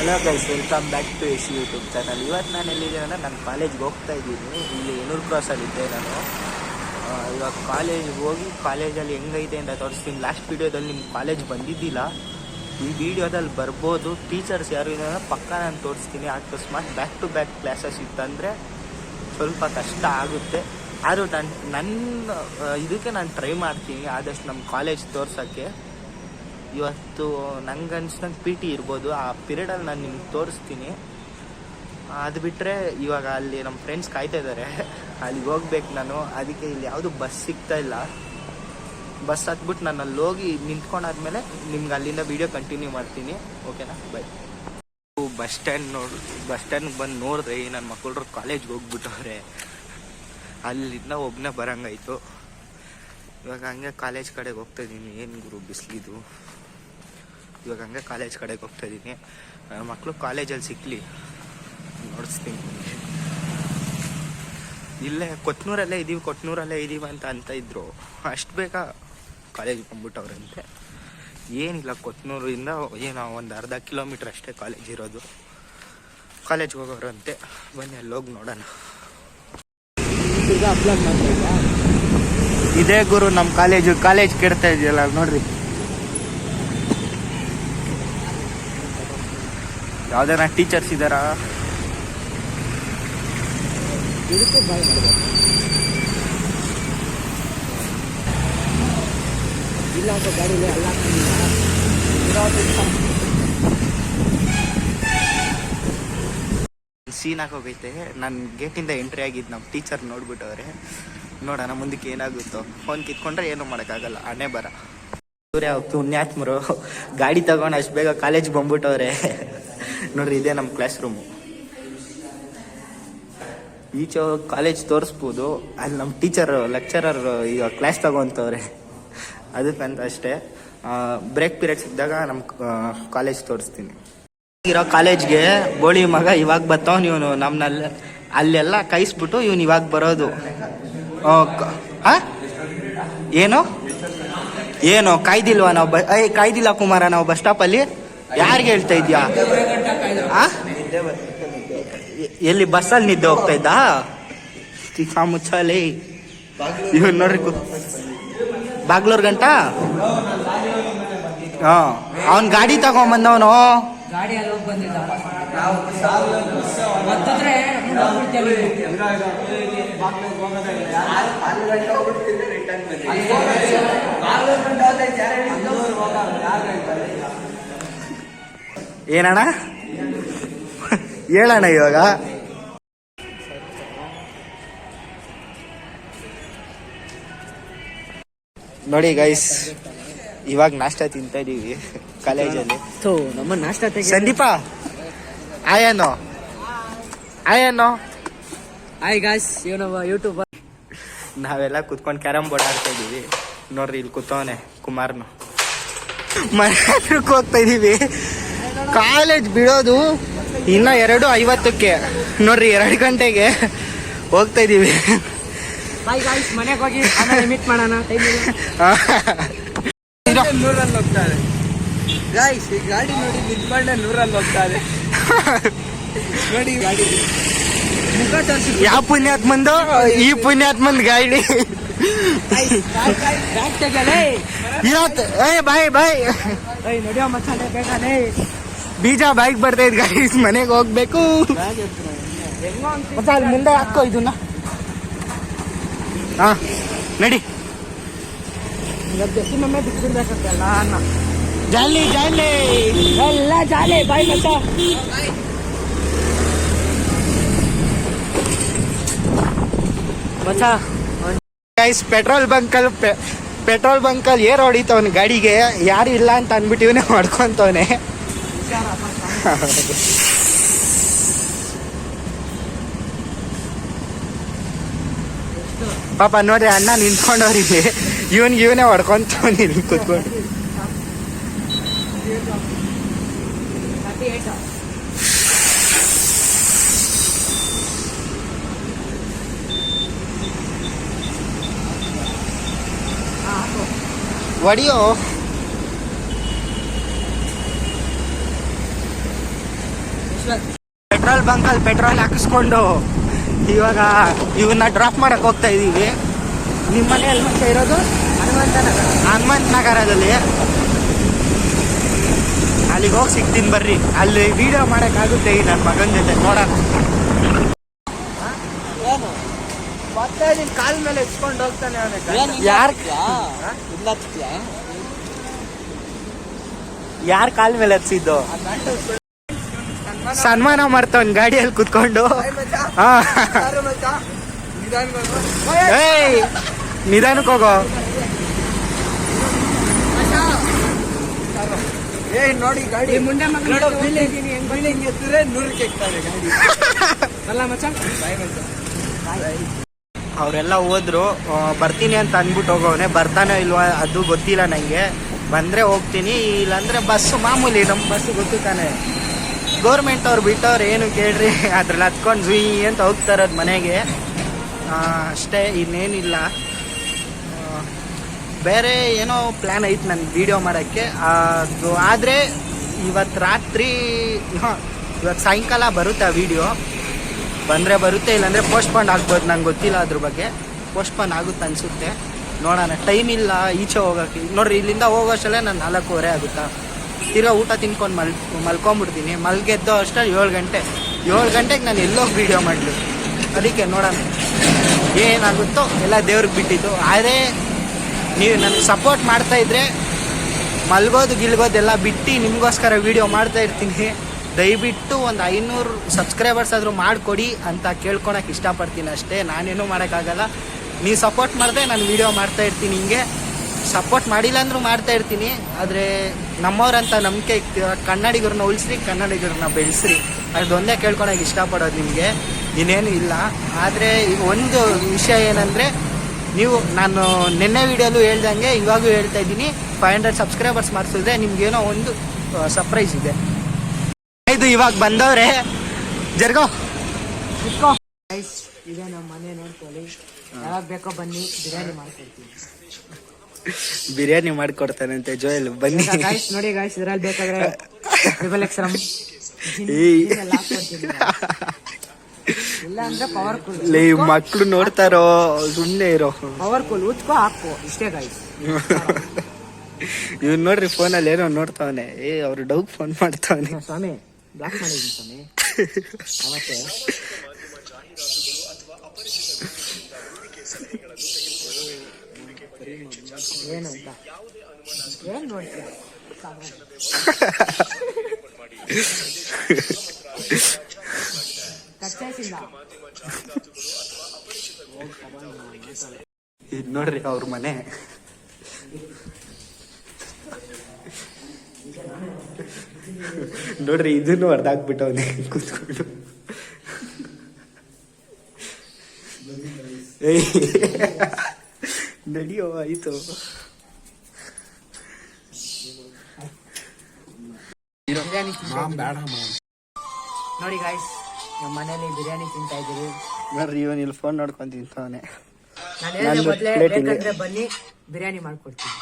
Hello guys, welcome back to S YouTube channel. ಇವತ್ತು ನಾನು ಎಲ್ಲಿದ್ದೀನಿ ಅಂದರೆ ನಾನು ಕಾಲೇಜ್ಗೆ ಹೋಗ್ತಾ ಇದ್ದೀನಿ. ಇಲ್ಲಿ ಏನೂರು ಕ್ರಾಸಲ್ಲಿದ್ದೆ ನಾನು. ಇವಾಗ ಕಾಲೇಜ್ಗೆ ಹೋಗಿ ಕಾಲೇಜಲ್ಲಿ ಹೆಂಗೈತೆ ಅಂತ ತೋರಿಸ್ತೀನಿ. ಲಾಸ್ಟ್ ವೀಡಿಯೋದಲ್ಲಿ ನಿಮ್ಮ ಕಾಲೇಜ್ ಬಂದಿದ್ದಿಲ್ಲ, ಈ ವಿಡಿಯೋದಲ್ಲಿ ಬರ್ಬೋದು. ಟೀಚರ್ಸ್ ಯಾರು ಇದೆ ಪಕ್ಕ ನಾನು ತೋರಿಸ್ತೀನಿ. ಅಕಸ್ಮಾತ್ ಬ್ಯಾಕ್ ಟು ಬ್ಯಾಕ್ ಕ್ಲಾಸಸ್ ಇತ್ತಂದರೆ ಸ್ವಲ್ಪ ಕಷ್ಟ ಆಗುತ್ತೆ. ಆದರೂ ನನ್ನ ಇದಕ್ಕೆ ನಾನು ಟ್ರೈ ಮಾಡ್ತೀನಿ ಆದಷ್ಟು ನಮ್ಮ ಕಾಲೇಜ್ ತೋರ್ಸೋಕ್ಕೆ. ಇವತ್ತು ನಂಗೆ ಅನ್ಸ್ದಂಗೆ ಪಿ ಟಿ ಇರ್ಬೋದು, ಆ ಪೀರಿಯಡಲ್ಲಿ ನಾನು ನಿಮ್ಗೆ ತೋರಿಸ್ತೀನಿ. ಅದು ಬಿಟ್ಟರೆ ಇವಾಗ ಅಲ್ಲಿ ನಮ್ಮ ಫ್ರೆಂಡ್ಸ್ ಕಾಯ್ತಾ ಇದ್ದಾರೆ, ಅಲ್ಲಿಗೆ ಹೋಗ್ಬೇಕು ನಾನು. ಅದಕ್ಕೆ ಇಲ್ಲಿ ಯಾವುದು ಬಸ್ ಸಿಗ್ತಾ ಇಲ್ಲ. ಬಸ್ ಹತ್ಬಿಟ್ಟು ನಾನು ಅಲ್ಲಿ ಹೋಗಿ ನಿಂತ್ಕೊಂಡಾದ್ಮೇಲೆ ನಿಮ್ಗೆ ಅಲ್ಲಿಂದ ವೀಡಿಯೋ ಕಂಟಿನ್ಯೂ ಮಾಡ್ತೀನಿ. ಓಕೆನಾ? ಬೈ. ಬಸ್ ಸ್ಟ್ಯಾಂಡ್ಗೆ ಬಂದು ನೋಡಿದ್ರೆ ನನ್ನ ಮಕ್ಕಳು ಕಾಲೇಜ್ಗೆ ಹೋಗ್ಬಿಟ್ಟವ್ರೆ. ಅಲ್ಲಿಂದ ಒಬ್ಬನೇ ಬರೋಂಗಾಯ್ತು. ಇವಾಗ ಹಂಗೆ ಕಾಲೇಜ್ ಕಡೆಗೆ ಹೋಗ್ತಾ ಇದ್ದೀನಿ. ಏನು ಗುರು ಬಿಸಿಲಿದು. ಇವಾಗ ಹಂಗೆ ಕಾಲೇಜ್ ಕಡೆಗೆ ಹೋಗ್ತಾ ಇದ್ದೀನಿ. ಮಕ್ಕಳು ಕಾಲೇಜಲ್ಲಿ ಸಿಕ್ಕಲಿ ನೋಡಿಸ್ತೀನಿ. ಇಲ್ಲೇ ಕೊತ್ನೂರಲ್ಲೇ ಇದ್ದೀವಿ ಅಂತ ಇದ್ರು. ಅಷ್ಟು ಬೇಗ ಕಾಲೇಜ್ಗೆ ಬಂದ್ಬಿಟ್ಟವ್ರಂತೆ. ಏನಿಲ್ಲ, ಕೊತ್ನೂರಿಂದ ಏನೋ ಒಂದು ಅರ್ಧ ಕಿಲೋಮೀಟ್ರ್ ಅಷ್ಟೇ ಕಾಲೇಜ್ ಇರೋದು. ಕಾಲೇಜ್ಗೆ ಹೋಗೋರಂತೆ. ಬನ್ನಿ ಅಲ್ಲಿ ಹೋಗಿ ನೋಡೋಣ. ಇದೇ ಗುರು ನಮ್ಮ ಕಾಲೇಜ್ ಕೆಡ್ತಾ ಇದೆಯಲ್ಲ ನೋಡ್ರಿ. ಯಾವ್ದಾರ ಟೀಚರ್ಸ್ ಇದ್ದಾರಾ? ಸೀನ್ ಹಾಕೋಗೈತೆ. ನಾನು ಗೇಟಿಂದ ಎಂಟ್ರಿ ಆಗಿದ್ದು, ನಮ್ಮ ಟೀಚರ್ ನೋಡ್ಬಿಟ್ಟವ್ರೆ. ನೋಡೋಣ ಮುಂದಕ್ಕೆ ಏನಾಗುತ್ತೋ. ಫೋನ್ ಕಿತ್ಕೊಂಡ್ರೆ ಏನೂ ಮಾಡೋಕ್ಕಾಗಲ್ಲ, ಹಣೆ ಬರ. ಇವ್ರೆ ಪುಣ್ಯಾತ್ಮರು ಗಾಡಿ ತಗೊಂಡು ಅಷ್ಟು ಬೇಗ ಕಾಲೇಜ್ಗೆ ಬಂದ್ಬಿಟ್ಟವ್ರೆ. ನೋಡ್ರಿ, ಇದೇ ನಮ್ಮ ಕ್ಲಾಸ್ ರೂಮು. ಈಚೆ ಕಾಲೇಜ್ ತೋರಿಸ್ಬೋದು. ಅಲ್ಲಿ ನಮ್ಮ ಲೆಕ್ಚರರ್ ಈಗ ಕ್ಲಾಸ್ ತಗೊಂತವ್ರೆ. ಅದಕ್ಕಂತ ಅಷ್ಟೇ. ಬ್ರೇಕ್ ಪೀರಿಯಡ್ಸ್ ಇದ್ದಾಗ ನಮ್ಮ ಕಾಲೇಜ್ ತೋರಿಸ್ತೀನಿ. ಇರೋ ಕಾಲೇಜ್ಗೆ ಬೋಳಿ ಮಗ ಇವಾಗ ಬರ್ತಾವ್. ಇವನು ನಮ್ಮನ್ನ ಅಲ್ಲೆಲ್ಲ ಕೈಸ್ಬಿಟ್ಟು ಇವನು ಇವಾಗ ಬರೋದು. ಏನು ಕಾಯ್ದಿಲ್ವಾ ನಾವು? ಕಾಯ್ದಿಲ್ಲ ಕುಮಾರ ನಾವು ಬಸ್ ಸ್ಟಾಪಲ್ಲಿ. ಯಾರಿಗೆ ಹೇಳ್ತಾ ಇದ್ಯಾ? ಎಲ್ಲಿ ಬಸ್ಸಲ್ಲಿ ನಿದ್ದೆ ಹೋಗ್ತಾ ಇದ್ದ? ಮುಚ್ಚಾಲಿ ಇವನ್ ನೋಡ್ರಿ, ಬಾಗ್ಲೂರ್ ಗಂಟ. ಅವನ್ ಗಾಡಿ ತಗೊಂಬಂದವನು. ಏನಣ್ಣ ಹೇಳಣ್ಣ ಇವಾಗ? ನೋಡಿ ಗೈಸ್, ಇವಾಗ ನಾಷ್ಟ ತಿಂತಾ ಇದೀವಿ ಕಾಲೇಜಲ್ಲಿ. ನಮ್ಮ ನಾಷ್ಟ ಸಂದೀಪ ಆಯೇನೋ ಹಾಯ್ ಗಾಯ್ಸ್, ಯೂಟ್ಯೂಬರ್. ನಾವೆಲ್ಲ ಕುತ್ಕೊಂಡು ಕ್ಯಾರಮ್ ಬೋರ್ಡ್ ಆಡ್ತಾ ಇದೀವಿ. ನೋಡ್ರಿ, ಇಲ್ಲಿ ಕೂತವನೆ ಕುಮಾರ್ನು. ಮನೆ ಹತ್ರಕ್ಕೆ ಹೋಗ್ತಾ ಇದೀವಿ. ಕಾಲೇಜ್ ಬಿಡೋದು ಇನ್ನ 2:50. ನೋಡ್ರಿ, 2 ಗಂಟೆಗೆ ಹೋಗ್ತಾ ಇದೀವಿ. ಮನೆಗೆ ಹೋಗಿ ಮೀಟ್ ಮಾಡೋಣ. 100 ಹೋಗ್ತಾರೆ ಗಾಯ್ಸ್. ಈ ಗಾಡಿ ನೋಡಿ ನಿಂತ್ಕೊಂಡೆ 100 ಹೋಗ್ತಾರೆ ನೋಡಿ. ಗಾಡಿ ಯಾವ ಪುಣ್ಯಾತ್ಮಂದು? ಈ ಪುಣ್ಯಾತ್ಮಂದ್ ಗಾಡಿ. ಬಾಯ್ ನಡಿಯೋ ಮಚ್ಚಾನೆ ಬೇಕಾನೆ. ಬೀಜ ಬೈಕ್ ಬರ್ತಾ ಇದ್ ಗಾಯ್ಸ್, ಮನೆಗೆ ಹೋಗ್ಬೇಕು. ಅಲ್ಲಿ ಮುಂದೆ ಹಾಕೋ ಇದನ್ನ. ನಡಿ. ಬಿಟ್ಟಿರ್ಬೇಕಲ್ಲ ಜಾಲಿ ಎಲ್ಲ ಜಾಲಿ. ಬಾಯ್ ಮಚ್ಚ. ಗೈಸ್, ಪೆಟ್ರೋಲ್ ಬಂಕಲ್ಲಿ ಏರ್ ಹೊಡಿತವನ್ ಗಾಡಿಗೆ. ಯಾರು ಇಲ್ಲ ಅಂತ ಅಂದ್ಬಿಟ್ಟಿವನೇ ಹೊಡ್ಕೊಂತವನೆ. ಪಾಪ ನೋಡ್ರಿ, ಅಣ್ಣ ನಿಂತ್ಕೊಂಡವ್ರಿಗೆ ಇವನೇ ಹೊಡ್ಕೊಂತವನಿ ಕೂತ್ಕೊಂಡು. ಹೊಡಿಯೋ ಪೆಟ್ರೋಲ್ ಬಂಕಲ್ಲಿ ಪೆಟ್ರೋಲ್ ಹಾಕಿಸ್ಕೊಂಡು ಇವಾಗ ಇವನ್ನ ಡ್ರಾಪ್ ಮಾಡಕ್ ಹೋಗ್ತಾ ಇದೀವಿ. ನಿಮ್ಮ ಮನೆ ಎಲ್ಲಿ ಮತ್ತೆ ಇರೋದು? ಹನುಮಂತ ನಗರದಲ್ಲಿ. ಅಲ್ಲಿಗೆ ಹೋಗಿ ಸಿಗ್ತೀನಿ ಬರ್ರಿ. ಅಲ್ಲಿ ವಿಡಿಯೋ ಮಾಡೋಕ್ಕಾಗುತ್ತೆ ಈ ನನ್ನ ಮಗನ ಜೊತೆ ನೋಡೋಣ. ಮತ್ತೆ ನಿನ್ ಕಾಲ್ ಮೇಲೆ ಎತ್ಕೊಂಡು ಹೋಗ್ತಾನೆ ಯಾರ ಕಾಲ್ ಮೇಲೆ ಹಚ್ಚಿದ್ದು? ಸನ್ಮಾನ ಮಾಡ್ತವನ್ ಗಾಡಿಯಲ್ಲಿ ಕುತ್ಕೊಂಡು. ನಿಧಾನಕ್ಕೆ ಹೋಗೋ. ನೋಡಿ ಗಾಡಿ ಮುಂದೆ ಅವರೆಲ್ಲ ಹೋದ್ರು. ಬರ್ತೀನಿ ಅಂತ ಅಂದ್ಬಿಟ್ಟು ಹೋಗೋನೆ. ಬರ್ತಾನೋ ಇಲ್ವಾ ಅದು ಗೊತ್ತಿಲ್ಲ ನಂಗೆ. ಬಂದ್ರೆ ಹೋಗ್ತೀನಿ, ಇಲ್ಲಾಂದ್ರೆ ಬಸ್ಸು ಮಾಮೂಲಿ ನಮ್ಮ ಬಸ್ಸು ಗೊತ್ತು ತಾನೆ. ಗೌರ್ಮೆಂಟ್ ಅವ್ರು ಬಿಟ್ಟವ್ರು ಏನು ಕೇಳ್ರಿ, ಅದ್ರಲ್ಲಿ ಹತ್ಕೊಂಡು ಜುಯಿ ಅಂತ ಹೋಗ್ತಾ ಇರೋದು ಮನೆಗೆ ಅಷ್ಟೇ, ಇನ್ನೇನಿಲ್ಲ. ಬೇರೆ ಏನೋ ಪ್ಲ್ಯಾನ್ ಐತೆ ನನ್ನ ವೀಡಿಯೋ ಮಾಡೋಕ್ಕೆ. ಅದು ಆದರೆ ಇವತ್ತು ರಾತ್ರಿ ಇವತ್ತು ಸಾಯಂಕಾಲ ಬರುತ್ತೆ ಆ ವಿಡಿಯೋ. ಬಂದರೆ ಬರುತ್ತೆ, ಇಲ್ಲಾಂದರೆ ಪೋಸ್ಟ್ಪೋನ್ ಆಗ್ಬೋದು. ನಂಗೆ ಗೊತ್ತಿಲ್ಲ ಅದ್ರ ಬಗ್ಗೆ. ಪೋಸ್ಟ್ಪೋನ್ ಆಗುತ್ತೆ ಅನಿಸುತ್ತೆ, ನೋಡೋಣ. ಟೈಮ್ ಇಲ್ಲ ಈಚೆ ಹೋಗೋಕ್ಕೆ. ನೋಡ್ರಿ ಇಲ್ಲಿಂದ ಹೋಗೋಷ್ಟಲ್ಲೇ ನಾನು 4:15 ಆಗುತ್ತಾ. ತಿರ್ಗಾ ಊಟ ತಿನ್ಕೊಂಡು ಮಲ್ಕೊಂಬಿಡ್ತೀನಿ. ಮಲ್ಗೆದ್ದೋ ಅಷ್ಟೇ 7 ಗಂಟೆ. 7 ಗಂಟೆಗೆ ನಾನು ಎಲ್ಲೋಗಿ ವೀಡಿಯೋ ಮಾಡಲಿ. ಅದಕ್ಕೆ ನೋಡೋಣ ಏನಾಗುತ್ತೋ, ಎಲ್ಲ ದೇವ್ರಿಗೆ ಬಿಟ್ಟಿದ್ದು. ಆದರೆ ನೀವು ನನಗೆ ಸಪೋರ್ಟ್ ಮಾಡ್ತಾಯಿದ್ರೆ ಮಲ್ಗೋದು ಗಿಲ್ಗೋದೆಲ್ಲ ಬಿಟ್ಟು ನಿಮಗೋಸ್ಕರ ವೀಡಿಯೋ ಮಾಡ್ತಾ ಇರ್ತೀನಿ. ದಯವಿಟ್ಟು ಒಂದು 500 ಸಬ್ಸ್ಕ್ರೈಬರ್ಸ್ ಆದರೂ ಮಾಡಿಕೊಡಿ ಅಂತ ಕೇಳ್ಕೊಳಕ್ಕೆ ಇಷ್ಟಪಡ್ತೀನಿ ಅಷ್ಟೇ. ನಾನೇನೂ ಮಾಡೋಕ್ಕಾಗಲ್ಲ. ನೀವು ಸಪೋರ್ಟ್ ಮಾಡಿದ್ರೆ ನಾನು ವೀಡಿಯೋ ಮಾಡ್ತಾ ಇರ್ತೀನಿ. ಹಿಂಗೆ ಸಪೋರ್ಟ್ ಮಾಡಿಲ್ಲ ಅಂದರೂ ಮಾಡ್ತಾ ಇರ್ತೀನಿ. ಆದರೆ ನಮ್ಮವ್ರಂತ ನಂಬಿಕೆ ಕನ್ನಡಿಗರನ್ನ ಉಳಿಸ್ರಿ, ಕನ್ನಡಿಗರನ್ನ ಬೆಳೆಸ್ರಿ. ಅದೊಂದೇ ಕೇಳ್ಕೊಳಕ್ಕೆ ಇಷ್ಟಪಡೋದು ನಿಮಗೆ, ಇನ್ನೇನು ಇಲ್ಲ. ಆದರೆ ಈಗ ಒಂದು ವಿಷಯ ಏನಂದರೆ, ನಾನು ನಿನ್ನೆ ವೀಡಿಯೋಲ್ಲೂ ಹೇಳ್ದಂಗೆ ಇವಾಗೂ ಹೇಳ್ತಾ ಇದ್ದೀನಿ, 500 ಸಬ್ಸ್ಕ್ರೈಬರ್ಸ್ ಮಾಡಿಸಿದ್ರೆ ನಿಮ್ಗೇನೋ ಒಂದು ಸರ್ಪ್ರೈಸ್ ಇದೆ. ಇದು ಇವಾಗ ಬಂದವ್ರೆ ಜರ್ಗೋ ಇದೆ ನಮ್ಮ ಮನೆ. ನೋಡ್ಕೊಳ್ಳಿ, ಯಾವಾಗ ಬೇಕೋ ಬನ್ನಿ, ಬಿರಿಯಾನಿ ಮಾಡ್ಕೊಡ್ತೀನಿ. ಬಿರಿಯಾನಿ ಮಾಡಿಕೊಡ್ತಾನಂತೆ ಜೋಯಲ್, ಬನ್ನಿ. ನೋಡಿ ಗಾಯ್ಸ್, ಇದ್ರಲ್ಲಿ ಬೇಕಾದ್ರೆ ಇಲ್ಲ ಅಂದ್ರೆ ಪವರ್ಫುಲ್. ಮಕ್ಳು ನೋಡ್ತಾರೋ, ಸುಮ್ಮನೆ ಇರೋ. ಪವರ್ಫುಲ್ ಉಚ್ಕೋ ಹಾಕೋ, ಇಷ್ಟೇ ಗಾಯ್ಸ್. ಇವ್ನು ನೋಡ್ರಿ ಫೋನಲ್ಲಿ ಏನೋ ನೋಡ್ತಾವನೆ. ಅವ್ರು ಡೌಗ್ ಫೋನ್ ಮಾಡ್ತಾವನೆ. ಸ್ವಾಮಿ ಬ್ಲಾಕ್ ಮಾಡಿದ್ದೀನಿ ಸ್ವಾಮಿ ಅವತ್ತೇ. ಏನಂತ ಏನ್ ನೋಡ್ತೀಯ? ಇದು ನೋಡ್ರಿ ಅವ್ರ ಮನೆ. ನೋಡ್ರಿ ಇದನ್ನು ಹೊಡೆದಾಕ್ಬಿಟ್ಟವನೆ ಕೂತ್ಕೊಂಡು. ನಡಿಯೋ ಆಯ್ತು. ನೋಡಿ ಗಾಯ್ಸ್, ನಮ್ಮ ಮನೇಲಿ ಬಿರಿಯಾನಿ ತಿಂತಾ ಇದ್ದೀವಿ. ನೋಡ್ರಿ ಇವನ್ ಇಲ್ಲಿ ಫೋನ್ ನೋಡ್ಕೊಂಡ್ ತಿಂತಾವನೆ. ಬೇಕಾದ್ರೆ ಬನ್ನಿ, ಬಿರಿಯಾನಿ ಮಾಡ್ಕೊಡ್ತೀನಿ.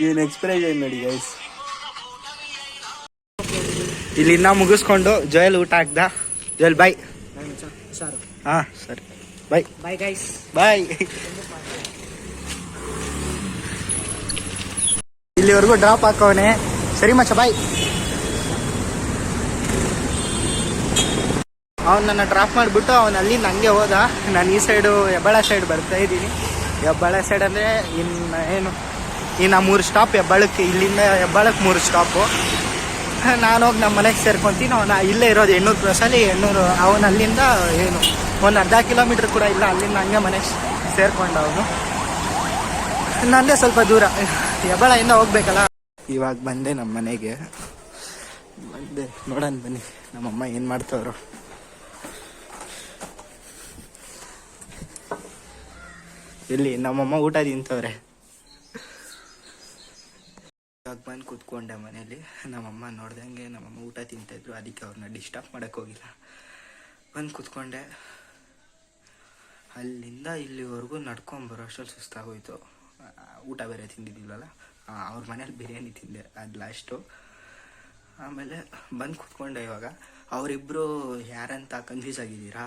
ಇವನ್ ಎಕ್ಸ್ಪ್ರೆಷನ್ ನೋಡಿ ಗೈಸ್. ಇಲ್ಲಿಂದ ಮುಗಿಸ್ಕೊಂಡು ಜೋಯಲ್ ಊಟ ಹಾಕ್ದ. ಜೋಯಲ್ ಬಾಯ್. ಹಾ ಸರಿ, ಬಾಯ್ ಬಾಯ್ ಗೈಸ್, ಬಾಯ್. ಇಲ್ಲಿವರೆಗೂ ಡ್ರಾಪ್ ಹಾಕವನೆ. ಸರಿ ಮಚ್ಚ, ಬಾಯ್. ಅವ್ನು ನನ್ನ ಡ್ರಾಪ್ ಮಾಡಿಬಿಟ್ಟು ಅವನು ಅಲ್ಲಿಂದ ಹಂಗೆ ಹೋದ. ನಾನು ಈ ಸೈಡು ಹೆಬ್ಬಾಳ ಸೈಡ್ ಬರ್ತಾ ಇದ್ದೀನಿ. ಹೆಬ್ಬಾಳ ಸೈಡ್ ಅಂದರೆ ಇನ್ನು 3 ಸ್ಟಾಪ್ ಹೆಬ್ಬಾಳಕ್ಕೆ. ಇಲ್ಲಿಂದ ಹೆಬ್ಬಾಳಕ್ಕೆ 3 ಸ್ಟಾಪು. ನಾನು ಹೋಗಿ ನಮ್ಮ ಮನೆಗೆ ಸೇರ್ಕೊತೀನಿ. ಅವನ ಇಲ್ಲೇ ಇರೋದು ಎಣ್ಣೂರು ಕ್ರಾಸಲ್ಲಿ. ಅವನು ಅಲ್ಲಿಂದ ಒಂದು ಅರ್ಧ ಕಿಲೋಮೀಟ್ರ್ ಕೂಡ ಇಲ್ಲ. ಅಲ್ಲಿಂದ ಹಂಗೆ ಮನೆಗೆ ಸೇರ್ಕೊಂಡು ಅವನು. ನಂದೇ ಸ್ವಲ್ಪ ದೂರ, ಹೆಬ್ಬಾಳಿಂದ ಹೋಗ್ಬೇಕಲ್ಲ. ಇವಾಗ ಬಂದೆ ನಮ್ಮ ಮನೆಗೆ. ಬಂದೆ, ನೋಡೋಣ ಬನ್ನಿ ನಮ್ಮಮ್ಮ ಏನು ಮಾಡ್ತಾವ್ರು. ಇಲ್ಲಿ ನಮ್ಮಮ್ಮ ಊಟ ತಿಂತವ್ರೆ. ಇವಾಗ ಬಂದು ಕೂತ್ಕೊಂಡೆ ಮನೇಲಿ. ನಮ್ಮಮ್ಮ ನೋಡ್ದಂಗೆ ನಮ್ಮಮ್ಮ ಊಟ ತಿಂತಾಯಿದ್ರು. ಅದಕ್ಕೆ ಅವ್ರನ್ನ ಡಿಸ್ಟರ್ಬ್ ಮಾಡೋಕ್ಕೆ ಹೋಗಿಲ್ಲ. ಬಂದು ಕೂತ್ಕೊಂಡೆ. ಅಲ್ಲಿಂದ ಇಲ್ಲಿವರೆಗೂ ನಡ್ಕೊಂಬರೋ ಅಷ್ಟರಲ್ಲಿ ಸುಸ್ತಾಗೋಯ್ತು. ಊಟ ಬೇರೆ ತಿಂದಿದ್ದಿಲ್ವಲ್ಲ. ಅವ್ರ ಮನೇಲಿ ಬಿರಿಯಾನಿ ತಿಂದೆ, ಅದು ಲಾಸ್ಟು. ಆಮೇಲೆ ಬಂದು ಕೂತ್ಕೊಂಡೆ. ಇವಾಗ ಅವರಿಬ್ಬರು ಯಾರಂತ ಕನ್ಫ್ಯೂಸ್ ಆಗಿದ್ದೀರಾ?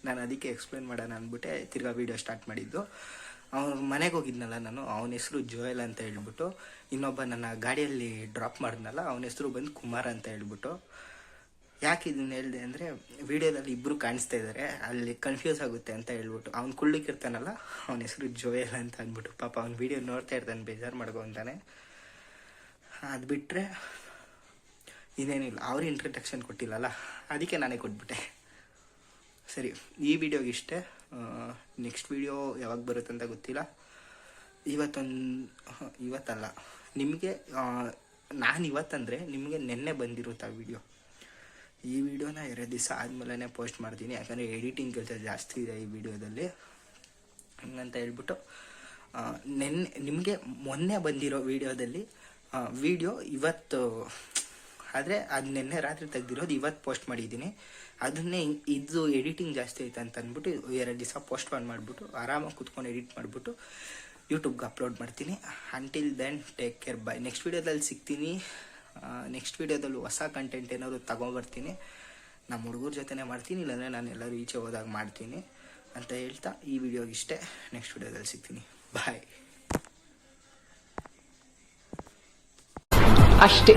ನಾನು ಅದಕ್ಕೆ ಎಕ್ಸ್ಪ್ಲೇನ್ ಮಾಡೋಣ ಅಂದ್ಬಿಟ್ಟೆ ತಿರ್ಗಾ ವೀಡಿಯೋ ಸ್ಟಾರ್ಟ್ ಮಾಡಿದ್ದು. ಅವ್ರ ಮನೆಗೆ ಹೋಗಿದ್ನಲ್ಲ ನಾನು, ಅವನ ಹೆಸರು ಜೋಯಲ್ ಅಂತ ಹೇಳ್ಬಿಟ್ಟು, ಇನ್ನೊಬ್ಬ ನನ್ನ ಗಾಡಿಯಲ್ಲಿ ಡ್ರಾಪ್ ಮಾಡಿದ್ನಲ್ಲ ಅವನ ಹೆಸರು ಬಂದು ಕುಮಾರ್ ಅಂತ ಹೇಳ್ಬಿಟ್ಟು. ಯಾಕೆ ಇದನ್ನ ಹೇಳಿದೆ ಅಂದರೆ, ವಿಡಿಯೋದಲ್ಲಿ ಇಬ್ಬರು ಕಾಣಿಸ್ತಾ ಇದ್ದಾರೆ, ಅಲ್ಲಿ ಕನ್ಫ್ಯೂಸ್ ಆಗುತ್ತೆ ಅಂತ ಹೇಳ್ಬಿಟ್ಟು. ಅವ್ನು ಕುಳ್ಳಿಕ್ಕಿರ್ತಾನಲ್ಲ, ಅವನ ಹೆಸರು ಜೋಯಲ್ ಅಂತ ಅಂದ್ಬಿಟ್ಟು. ಪಾಪ ಅವ್ನ ವಿಡಿಯೋ ನೋಡ್ತಾ ಇರ್ತಾನೆ, ಬೇಜಾರು ಮಾಡ್ಕೊತಾನೆ. ಅದು ಬಿಟ್ಟರೆ ಇನ್ನೇನಿಲ್ಲ. ಅವ್ರು ಇಂಟ್ರಡಕ್ಷನ್ ಕೊಟ್ಟಿಲ್ಲಲ್ಲ, ಅದಕ್ಕೆ ನಾನೇ ಕೊಟ್ಬಿಟ್ಟೆ. ಸರಿ, ಈ ವಿಡಿಯೋಗೆ ಇಷ್ಟೇ. ನೆಕ್ಸ್ಟ್ ವಿಡಿಯೋ ಯಾವಾಗ ಬರುತ್ತೆ ಅಂತ ಗೊತ್ತಿಲ್ಲ. ಇವತ್ತಲ್ಲ, ನಿಮಗೆ ನಾನು ಇವತ್ತಂದರೆ ನಿಮಗೆ ನೆನ್ನೆ ಬಂದಿರುತ್ತೆ ಆ ವಿಡಿಯೋ. ಈ ವಿಡಿಯೋನ 2 ದಿವಸ ಆದಮೇಲೆ ಪೋಸ್ಟ್ ಮಾಡ್ತೀನಿ, ಯಾಕಂದರೆ ಎಡಿಟಿಂಗ್ ಕೆಲಸ ಜಾಸ್ತಿ ಇದೆ ಈ ವಿಡಿಯೋದಲ್ಲಿ. ಹಂಗಂತ ಹೇಳ್ಬಿಟ್ಟು ನಿಮಗೆ ಮೊನ್ನೆ ಬಂದಿರೋ ವಿಡಿಯೋದಲ್ಲಿ ವಿಡಿಯೋ ಇವತ್ತು, ಆದರೆ ಅದು ನಿನ್ನೆ ರಾತ್ರಿ ತೆಗ್ದಿರೋದು ಇವತ್ತು ಪೋಸ್ಟ್ ಮಾಡಿದ್ದೀನಿ. ಅದನ್ನೇ ಇದು ಎಡಿಟಿಂಗ್ ಜಾಸ್ತಿ ಐತೆ ಅಂತ ಅಂದ್ಬಿಟ್ಟು 2 ದಿವಸ ಪೋಸ್ಟ್ ಮಾಡಿಬಿಟ್ಟು ಆರಾಮಾಗಿ ಕೂತ್ಕೊಂಡು ಎಡಿಟ್ ಮಾಡಿಬಿಟ್ಟು ಯೂಟ್ಯೂಬ್ಗೆ ಅಪ್ಲೋಡ್ ಮಾಡ್ತೀನಿ. Until then take care, bye. Next ವಿಡಿಯೋದಲ್ಲಿ ಸಿಗ್ತೀನಿ. ನೆಕ್ಸ್ಟ್ ವಿಡಿಯೋದಲ್ಲಿ ಹೊಸ ಕಂಟೆಂಟ್ ಏನಾದ್ರು ತಗೊಬರ್ತೀನಿ. ನಮ್ಮ ಹುಡುಗರ ಜೊತೆನೇ ಮಾಡ್ತೀನಿ, ಇಲ್ಲಾಂದರೆ ನಾನು ಎಲ್ಲರೂ ಈಚೆ ಹೋದಾಗ ಮಾಡ್ತೀನಿ ಅಂತ ಹೇಳ್ತಾ ಈ ವಿಡಿಯೋಗೆ ಇಷ್ಟೇ. ನೆಕ್ಸ್ಟ್ ವಿಡಿಯೋದಲ್ಲಿ ಸಿಗ್ತೀನಿ. ಬಾಯ್. ಅಷ್ಟೇ.